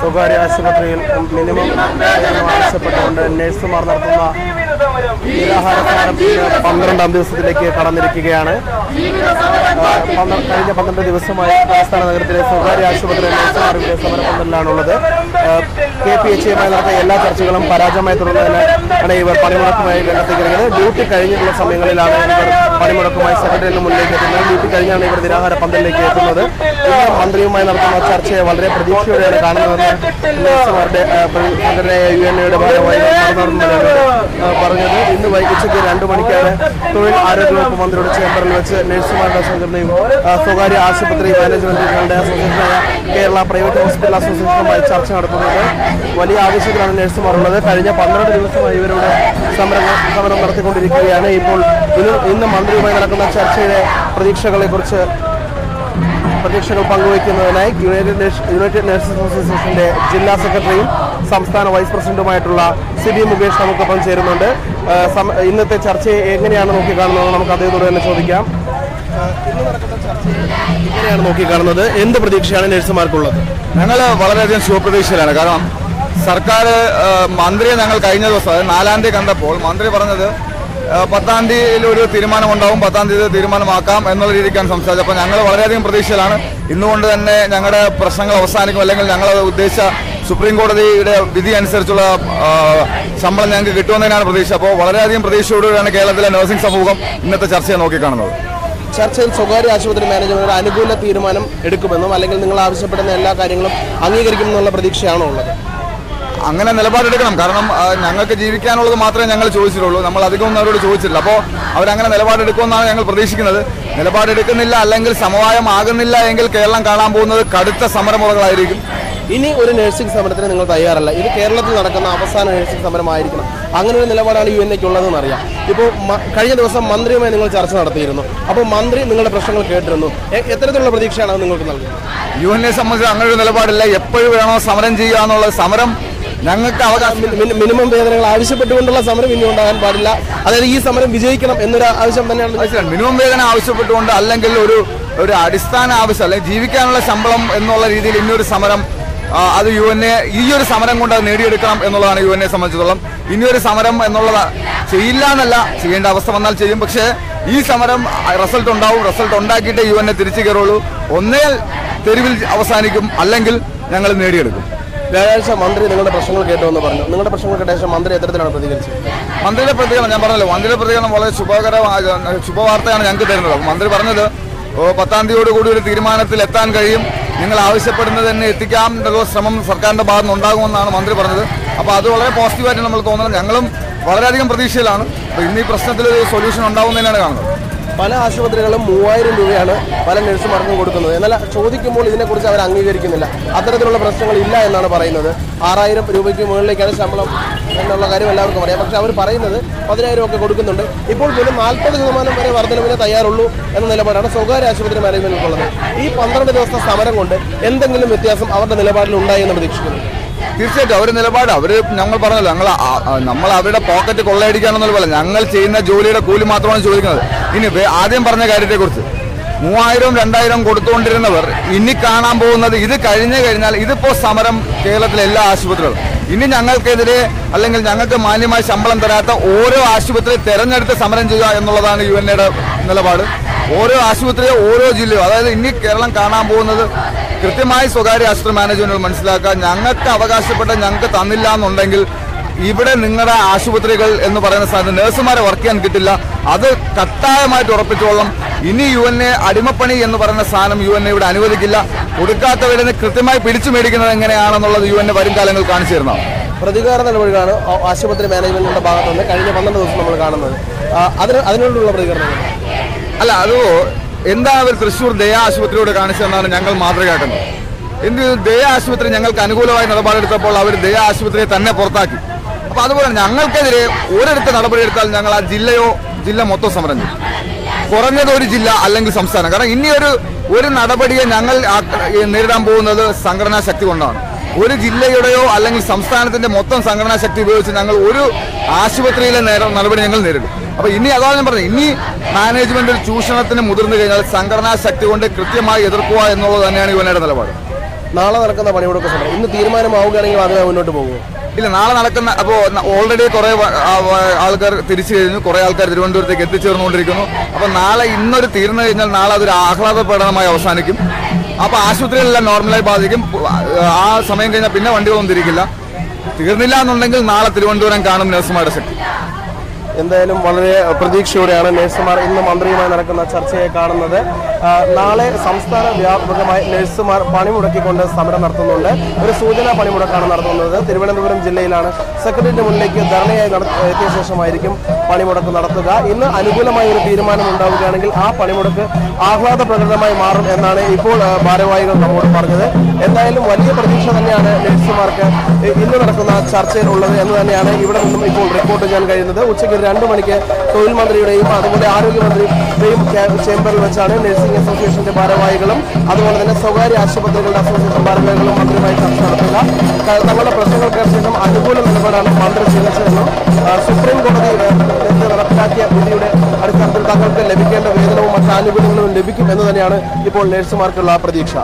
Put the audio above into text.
സ്വകാര്യ ആശുപത്രിയിൽ മിനിമം ആവശ്യപ്പെട്ടുകൊണ്ട് നഴ്സുമാർ നടത്തുന്ന നിരാഹാര സമരം 12ാം ദിവസത്തിലേക്ക് കടന്നിരിക്കുകയാണ്. കഴിഞ്ഞ 12 ദിവസമായി തലസ്ഥാന നഗരത്തിലെ സ്വകാര്യ ആശുപത്രി നഴ്സുമാർ ഇവിടെ സമരപന്തലിലാണുള്ളത്. KPHയുമായി നടത്തിയ എല്ലാ ചർച്ചകളും പരാജയമായി തുടർന്നതിനാണ് ഇവർ പണിമുടക്കുമായി രംഗത്തേക്കുന്നത്. ഡ്യൂട്ടി കഴിഞ്ഞിട്ടുള്ള സമയങ്ങളിലാണ് ഇവർ പണിമുടക്കുമായി സെക്രട്ടറിയേറ്റിന് മുന്നിലേക്ക് എത്തുന്നത്. ഡ്യൂട്ടി കഴിഞ്ഞാണ് ഇവർ നിരാഹാര പന്തലിലേക്ക് എത്തുന്നത്. ഇന്ന് മന്ത്രിയുമായി നടത്തുന്ന ചർച്ചയെ വളരെ പ്രതീക്ഷയോടെയാണ് കാണുന്നതെന്ന് നഴ്സുമാരുടെ സംഘടനയായ UNAയുടെ ഭാഗമായി പറഞ്ഞത്. ഇന്ന് ഉച്ചയ്ക്ക് 2 മണിക്കാണ് തൊഴിൽ ആരോഗ്യ വകുപ്പ് മന്ത്രിയുടെ ചേംബറിൽ വെച്ച് നഴ്സുമാരുടെ സംഘടനയും സ്വകാര്യ ആശുപത്രി മാനേജ്മെന്റുകളുടെ അസോസിയേഷനായ കേരള പ്രൈവറ്റ് ഹോസ്പിറ്റൽ അസോസിയേഷനുമായി ചർച്ച നടത്തുന്നത്. വലിയ ആവശ്യത്തിലാണ് നഴ്സുമാർ ഉള്ളത്. കഴിഞ്ഞ 12 ദിവസമായി ഇവരുടെ സമരം നടത്തിക്കൊണ്ടിരിക്കുകയാണ്. ഇപ്പോൾ ഇന്ന് മന്ത്രിയുമായി നടക്കുന്ന ചർച്ചയുടെ പ്രതീക്ഷകൾ പങ്കുവയ്ക്കുന്നതിനായി യുണൈറ്റഡ് നഴ്സസ് അസോസിയേഷന്റെ ജില്ലാ സെക്രട്ടറിയും സംസ്ഥാന വൈസ് പ്രസിഡന്റുമായിട്ടുള്ള CB മുകേഷ് നമുക്കൊപ്പം ചേരുന്നുണ്ട്. ഇന്നത്തെ ചർച്ചയെ എങ്ങനെയാണ് നോക്കിക്കാണുന്നത് നമുക്ക് അദ്ദേഹത്തോട് തന്നെ ചോദിക്കാം. ഇന്ന് നടക്കുന്ന ചർച്ചയെ എങ്ങനെയാണ് നോക്കിക്കാണുന്നത്? എന്ത് പ്രതീക്ഷയാണ് നഴ്സുമാർക്കുള്ളത്? ഞങ്ങൾ വളരെയധികം ശുഭപ്രതീക്ഷയിലാണ്. കാരണം സർക്കാർ മന്ത്രിയെ ഞങ്ങൾ കഴിഞ്ഞ ദിവസം 4-ാം തീയതി കണ്ടപ്പോൾ മന്ത്രി പറഞ്ഞത് 10-ാം തീയതിയിൽ ഒരു തീരുമാനം ഉണ്ടാവും, 10-ാം തീയതി തീരുമാനമാക്കാം എന്നുള്ള രീതിക്കാണ് സംസാരിച്ചത്. അപ്പോൾ ഞങ്ങൾ വളരെയധികം പ്രതീക്ഷയിലാണ്. ഇന്നുകൊണ്ട് തന്നെ ഞങ്ങളുടെ പ്രശ്നങ്ങൾ അവസാനിക്കും, അല്ലെങ്കിൽ ഞങ്ങൾ ഉദ്ദേശിച്ച സുപ്രീം കോടതിയുടെ വിധി അനുസരിച്ചുള്ള ശമ്പളം ഞങ്ങൾക്ക് കിട്ടുമെന്നതിനാണ് പ്രതീക്ഷ. അപ്പോൾ വളരെയധികം പ്രതീക്ഷയോടുകൂടിയാണ് കേരളത്തിലെ നഴ്സിംഗ് സമൂഹം ഇന്നത്തെ ചർച്ചയെ നോക്കിക്കാണുന്നത്. ചർച്ചയിൽ സ്വകാര്യ ആശുപത്രി മാനേജ്മെന്റ് അനുകൂല തീരുമാനം എടുക്കുമെന്നും അല്ലെങ്കിൽ നിങ്ങൾ ആവശ്യപ്പെടുന്ന എല്ലാ കാര്യങ്ങളും അംഗീകരിക്കുമെന്നുള്ള പ്രതീക്ഷയാണോ ഉള്ളത്? അങ്ങനെ നിലപാടെടുക്കണം. കാരണം ഞങ്ങൾക്ക് ജീവിക്കാനുള്ളത് മാത്രമേ ഞങ്ങൾ ചോദിച്ചിട്ടുള്ളൂ, നമ്മൾ അധികമൊന്നും അവരോട് ചോദിച്ചിട്ടില്ല. അപ്പോൾ അവരങ്ങനെ നിലപാടെടുക്കുമെന്നാണ് ഞങ്ങൾ പ്രതീക്ഷിക്കുന്നത്. നിലപാടെടുക്കുന്നില്ല അല്ലെങ്കിൽ സമവായമാകുന്നില്ല എങ്കിൽ കേരളം കാണാൻ പോകുന്നത് കടുത്ത സമരമുറകളായിരിക്കും. ഇനി ഒരു നഴ്സിംഗ് സമരത്തിന് നിങ്ങൾ തയ്യാറല്ല. ഇത് കേരളത്തിൽ നടക്കുന്ന അവസാന നഴ്സിംഗ് സമരമായിരിക്കണം. അങ്ങനെ ഒരു നിലപാടാണ് UNAക്കുള്ളതെന്ന് അറിയാം. ഇപ്പോൾ കഴിഞ്ഞ ദിവസം മന്ത്രിയുമായി നിങ്ങൾ ചർച്ച നടത്തിയിരുന്നു. അപ്പോൾ മന്ത്രി നിങ്ങളുടെ പ്രശ്നങ്ങൾ കേട്ടിരുന്നു. എത്തരത്തിലുള്ള പ്രതീക്ഷയാണ് നിങ്ങൾക്ക് നൽകുന്നത്? UNA സംബന്ധിച്ച് അങ്ങനെ ഒരു നിലപാടില്ല. എപ്പോഴും വേണോ സമരം ചെയ്യുക എന്നുള്ളത്. സമരം ഞങ്ങൾക്ക് മിനിമം വേതനങ്ങൾ ആവശ്യപ്പെട്ടുകൊണ്ടുള്ള സമരം ഇനി ഉണ്ടാകാൻ പാടില്ല. അതായത് ഈ സമരം വിജയിക്കണം എന്നൊരു ആവശ്യം തന്നെയാണ്. മിനിമം വേതനം ആവശ്യപ്പെട്ടുകൊണ്ട് അല്ലെങ്കിൽ ഒരു അടിസ്ഥാന ആവശ്യം അല്ലെങ്കിൽ ജീവിക്കാനുള്ള ശമ്പളം എന്നുള്ള രീതിയിൽ ഇനിയൊരു സമരം അത് UNA ഈ ഒരു സമരം കൊണ്ട് അത് നേടിയെടുക്കണം എന്നുള്ളതാണ് UNA സംബന്ധിച്ചിടത്തോളം. ഇനിയൊരു സമരം എന്നുള്ളത് ചെയ്യില്ല എന്നല്ല, ചെയ്യേണ്ട അവസ്ഥ വന്നാൽ ചെയ്യും. പക്ഷേ ഈ സമരം റിസൾട്ട് ഉണ്ടാവും. റിസൾട്ട് ഉണ്ടാക്കിയിട്ട് UNA തിരിച്ചു കയറുള്ളൂ. ഒന്നേൽ തെരുവിൽ അവസാനിക്കും, അല്ലെങ്കിൽ ഞങ്ങൾ നേടിയെടുക്കും. വ്യാഴാഴ്ച മന്ത്രി നിങ്ങളുടെ പ്രശ്നങ്ങൾ കേട്ടുവെന്ന് പറഞ്ഞു. നിങ്ങളുടെ പ്രശ്നങ്ങൾ കേട്ട ശേഷം മന്ത്രി എത്തരത്തിലാണ് പ്രതികരിച്ചത്? മന്ത്രിയുടെ പ്രതികരണം ഞാൻ പറഞ്ഞല്ലോ, മന്ത്രിയുടെ പ്രതികരണം വളരെ ശുഭവാർത്തയാണ് ഞങ്ങൾക്ക് തരുന്നത്. മന്ത്രി പറഞ്ഞത് 10-ാം തീയതിയോടുകൂടി ഒരു തീരുമാനത്തിൽ എത്താൻ കഴിയും, നിങ്ങൾ ആവശ്യപ്പെടുന്നത് തന്നെ എത്തിക്കാം എന്നുള്ള ശ്രമം സർക്കാരിന്റെ ഭാഗത്ത് നിന്ന് ഉണ്ടാകുമെന്നാണ് മന്ത്രി പറഞ്ഞത്. അപ്പോൾ അത് വളരെ പോസിറ്റീവായിട്ട് നമ്മൾ തോന്നുന്നത്. ഞങ്ങളും വളരെയധികം പ്രതീക്ഷയിലാണ്. അപ്പോൾ ഇന്ന് ഈ പ്രശ്നത്തിൽ ഒരു സൊല്യൂഷൻ ഉണ്ടാവുന്നതിനാണ് കാണുന്നത്. പല ആശുപത്രികളും 3000 രൂപയാണ് പല നഴ്സുമാർക്കും കൊടുക്കുന്നത്. എന്നാൽ ചോദിക്കുമ്പോൾ ഇതിനെക്കുറിച്ച് അവർ അംഗീകരിക്കുന്നില്ല. അത്തരത്തിലുള്ള പ്രശ്നങ്ങൾ ഇല്ല എന്നാണ് പറയുന്നത്. 6000 രൂപയ്ക്ക് മുകളിലേക്കാണ് ശമ്പളം എന്നുള്ള കാര്യം എല്ലാവർക്കും അറിയാം. പക്ഷെ അവർ പറയുന്നത് 10000 ഒക്കെ കൊടുക്കുന്നുണ്ട്. ഇപ്പോൾ പോലും 40% വരെ വർധനവിന് തയ്യാറുള്ളൂ എന്ന നിലപാടാണ് സ്വകാര്യ ആശുപത്രി മാനേജ്മെന്റിനുള്ളത്. ഈ 12 ദിവസത്തെ സമരം കൊണ്ട് എന്തെങ്കിലും വ്യത്യാസം അവരുടെ നിലപാടിൽ ഉണ്ടായി എന്ന് പ്രതീക്ഷിക്കുന്നു? തീർച്ചയായിട്ടും അവർ നിലപാട് ഞങ്ങൾ പറഞ്ഞല്ലോ, നമ്മൾ അവരുടെ പോക്കറ്റ് കൊള്ളയടിക്കാണെന്നുള്ള പോലെ ഞങ്ങൾ ചെയ്യുന്ന ജോലിയുടെ കൂലി മാത്രമാണ് ചോദിക്കുന്നത്. ഇനി ആദ്യം പറഞ്ഞ കാര്യത്തെക്കുറിച്ച് 3000 2000 കൊടുത്തുകൊണ്ടിരുന്നവർ ഇനി കാണാൻ പോകുന്നത് ഇത് കഴിഞ്ഞാൽ ഇതിപ്പോൾ സമരം കേരളത്തിലെ എല്ലാ ആശുപത്രികളും ഇനി ഞങ്ങൾക്കെതിരെ അല്ലെങ്കിൽ ഞങ്ങൾക്ക് മാന്യമായ ശമ്പളം തരാത്ത ഓരോ ആശുപത്രി തെരഞ്ഞെടുത്ത് സമരം ചെയ്യുക എന്നുള്ളതാണ് UNAയുടെ നിലപാട്. ഓരോ ആശുപത്രിയോ ഓരോ ജില്ലയോ, അതായത് ഇനി കേരളം കാണാൻ പോകുന്നത് കൃത്യമായി സ്വകാര്യ ആശുപത്രി മാനേജ്മെന്റുകൾ മനസ്സിലാക്കുക. ഞങ്ങൾക്ക് അവകാശപ്പെട്ട ഞങ്ങൾക്ക് തന്നില്ല എന്നുണ്ടെങ്കിൽ ഇവിടെ നിങ്ങളുടെ ആശുപത്രികൾ എന്ന് പറയുന്ന സാധനം നഴ്സുമാരെ വർക്ക് ചെയ്യാൻ കിട്ടില്ല. അത് കട്ടായമായിട്ട് ഉറപ്പിച്ചോളാം. ഇനി UNA അടിമപ്പണി എന്ന് പറയുന്ന സാധനം UNA ഇവിടെ അനുവദിക്കില്ല. കൊടുക്കാത്തവരെ കൃത്യമായി പിടിച്ചു മേടിക്കുന്നത് എങ്ങനെയാണെന്നുള്ളത് UNA വരും കാലങ്ങൾ കാണിച്ചു തരുന്നതാണ്. പ്രതികാര നടപടികളാണ് ആശുപത്രി മാനേജ്മെന്റിന്റെ ഭാഗത്തുനിന്ന് കഴിഞ്ഞ 12 ദിവസം നമ്മൾ കാണുന്നത്. അതിനോടുള്ള പ്രതികരണം അല്ല, അത് എന്താണ് അവർ തൃശ്ശൂർ ദയ ആശുപത്രിയോട് കാണിച്ചതെന്നാണ് ഞങ്ങൾ മാതൃകയാക്കുന്നത്. ദയ ആശുപത്രി ഞങ്ങൾക്ക് അനുകൂലമായി നിലപാടെടുത്തപ്പോൾ അവർ ദയ ആശുപത്രിയെ തന്നെ പുറത്താക്കി. അപ്പോൾ അതുപോലെ ഞങ്ങൾക്കെതിരെ ഒരിടത്ത് നടപടിയെടുത്താൽ ഞങ്ങൾ ആ ജില്ല മൊത്തം സമരം ചെയ്യും. കുറഞ്ഞത് ഒരു ജില്ല അല്ലെങ്കിൽ സംസ്ഥാനം. കാരണം ഇനി ഒരു നടപടിയെ ഞങ്ങൾ നേരിടാൻ പോകുന്നത് സംഘടനാ ശക്തി കൊണ്ടാണ്. ഒരു ജില്ലയുടെയോ അല്ലെങ്കിൽ സംസ്ഥാനത്തിന്റെ മൊത്തം സംഘടനാ ശക്തി ഉപയോഗിച്ച് ഞങ്ങൾ ഒരു ആശുപത്രിയിലെ നടപടി ഞങ്ങൾ നേരിടും. അപ്പൊ ഇനി അതാണ് ഞാൻ പറഞ്ഞത്, ഇനി മാനേജ്മെന്റ് ചൂഷണത്തിന് മുതിർന്നു കഴിഞ്ഞാൽ സംഘടനാ ശക്തി കൊണ്ട് കൃത്യമായി എതിർക്കുക എന്നുള്ളത് തന്നെയാണ് UNAയുടെ നിലപാട്. നാളെ നടക്കുന്ന പണിമുടക്ക് സമരം ഇന്ന് തീരുമാനമാവുകയാണെങ്കിൽ അതുമായി മുന്നോട്ട് പോകുമോ? ഇല്ല, നാളെ നടക്കുന്ന അപ്പോൾ ഓൾറെഡി കുറേ ആൾക്കാർ തിരിച്ചു കഴിഞ്ഞു, കുറേ ആൾക്കാർ തിരുവനന്തപുരത്തേക്ക് എത്തിച്ചേർന്നുകൊണ്ടിരിക്കുന്നു. അപ്പോൾ നാളെ ഇന്നൊരു തീർന്നു കഴിഞ്ഞാൽ നാളെ അതൊരു ആഹ്ലാദ പ്രകടനമായി അവസാനിക്കും. അപ്പോൾ ആശുപത്രികളെല്ലാം നോർമലായി ബാധിക്കും. ആ സമയം കഴിഞ്ഞാൽ പിന്നെ വണ്ടികളൊന്നും തിരിക്കില്ല. തീർന്നില്ല എന്നുണ്ടെങ്കിൽ നാളെ തിരുവനന്തപുരം കാണും നഴ്സുമാരുടെ ശക്തി. എന്തായാലും വളരെ പ്രതീക്ഷയോടെയാണ് നഴ്സുമാർ ഇന്ന് മന്ത്രിയുമായി നടക്കുന്ന ചർച്ചയെ കാണുന്നത്. നാളെ സംസ്ഥാന വ്യാപകമായി നഴ്സുമാർ പണിമുടക്കിക്കൊണ്ട് സമരം നടത്തുന്നുണ്ട്. ഒരു സൂചനാ പണിമുടക്കാണ് നടത്തുന്നത്. തിരുവനന്തപുരം ജില്ലയിലാണ്. സെക്രട്ടറിയേറ്റിന് മുന്നിലേക്ക് ധർണയായി എത്തിയ ശേഷമായിരിക്കും പണിമുടക്ക് നടത്തുക. ഇന്ന് അനുകൂലമായ ഒരു തീരുമാനം ഉണ്ടാവുകയാണെങ്കിൽ ആ പണിമുടക്ക് ആഹ്ലാദ പ്രകടനമായി മാറും എന്നാണ് ഇപ്പോൾ ഭാരവാഹികൾ നമ്മോട് പറഞ്ഞത്. എന്തായാലും വലിയ പ്രതീക്ഷ തന്നെയാണ് നഴ്സുമാർക്ക് ഇന്ന് നടക്കുന്ന ചർച്ചയിൽ ഉള്ളത് എന്ന് തന്നെയാണ് ഇവിടെ നിന്നും ഇപ്പോൾ റിപ്പോർട്ട് ചെയ്യാൻ കഴിയുന്നത്. ഉച്ചയ്ക്ക് 2 മണിക്ക് തൊഴിൽ മന്ത്രിയുടെയും അതുപോലെ ആരോഗ്യമന്ത്രിയുടെയും ചേംബറിൽ വെച്ചാണ് നഴ്സിംഗ് അസോസിയേഷന്റെ ഭാരവാഹികളും അതുപോലെ തന്നെ സ്വകാര്യ ആശുപത്രികളുടെ അസോസിയേഷൻ ഭാരവാഹികളും മന്ത്രിയുമായി ചർച്ച നടത്തുക. തങ്ങളുടെ പ്രശ്നങ്ങൾക്ക് ശേഷം അനുകൂല നിലപാടാണ് മന്ത്രി സ്വീകരിച്ചതെന്നും സുപ്രീം കോടതി നടപ്പിലാക്കിയ വിധിയുടെ അടിസ്ഥാനത്തിൽ തങ്ങൾക്ക് ലഭിക്കേണ്ട വേതനവും മറ്റ് ആനുകൂല്യങ്ങളും ലഭിക്കും എന്ന് തന്നെയാണ് ഇപ്പോൾ നഴ്സുമാർക്കുള്ള പ്രതീക്ഷ.